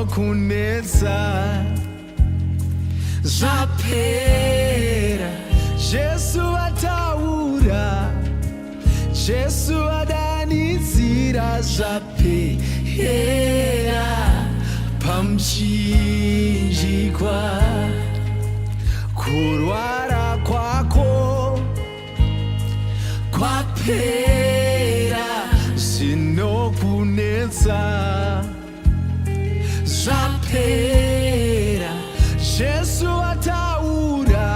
kunetsa zvapera. Jesu ataura, Jesu adanidzira zvapera. Pamuchinjikwa kurwara kwako kwapera, zvinokunetsa zvapera. Jesu ataura,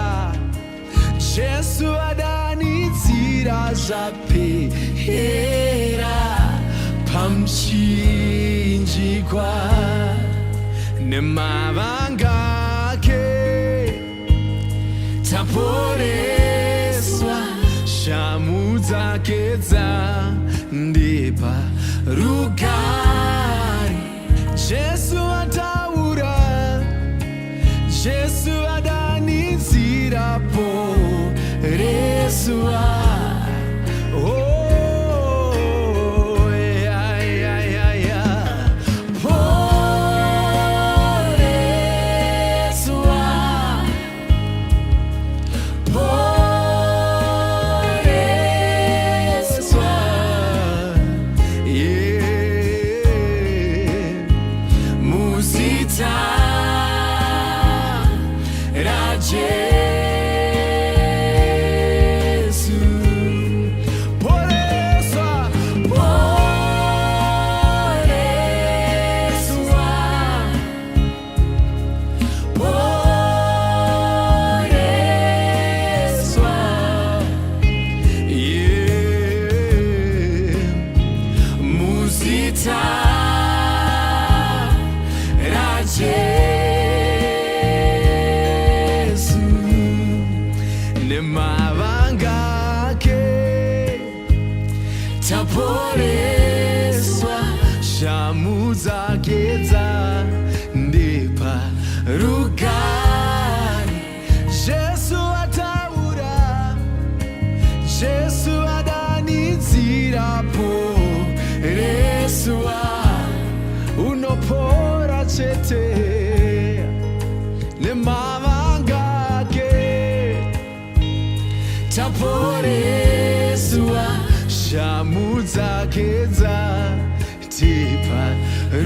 Jesu adanidzira zvapera. Pamuchinjikwa nemavanga ake taporeswa, shamu dzake dzandipa rugare. Jesu ataura, Jesu adanidzira poreswa. Taporeswa, shamu dzake dzandipa rugare. Jesu ataura, Jesu adanidzira poreswa. Unopora chete nemavanga ake. Taporeswa, shamu dzake dzatipa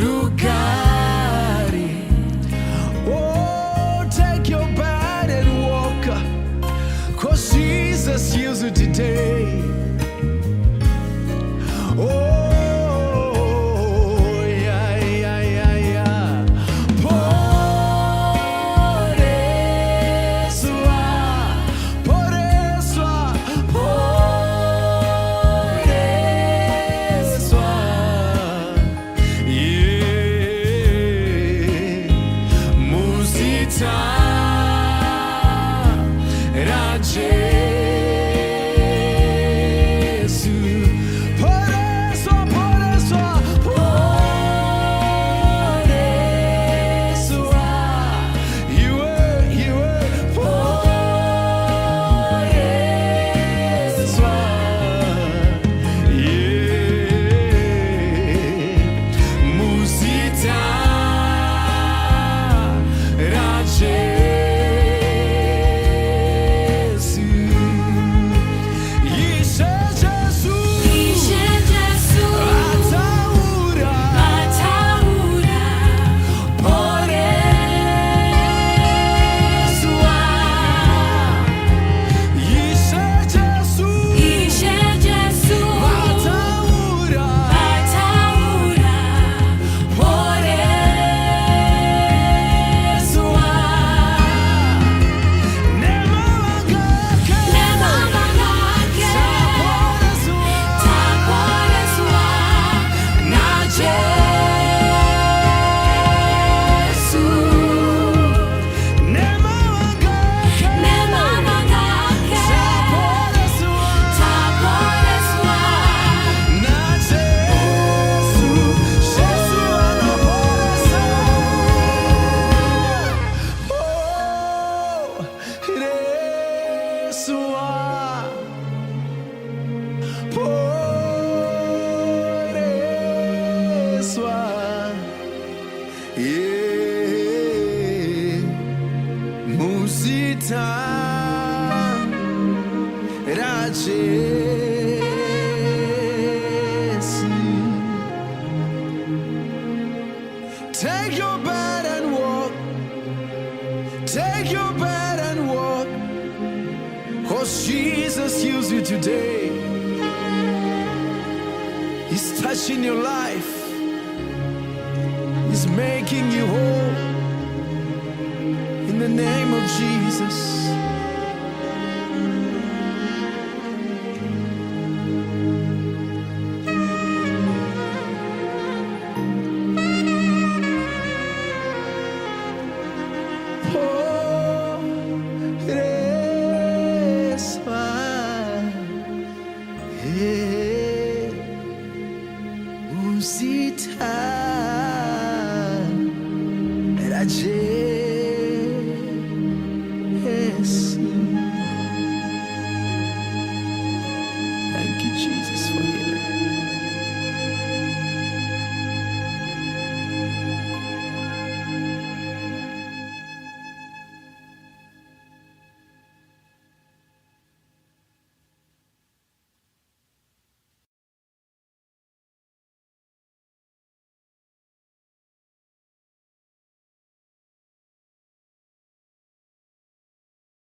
rugare. Oh, take your bed and walk, 'cause Jesus heals you today. Oh, today. He's touching your life. He's making you whole. In the name of Jesus. Usitha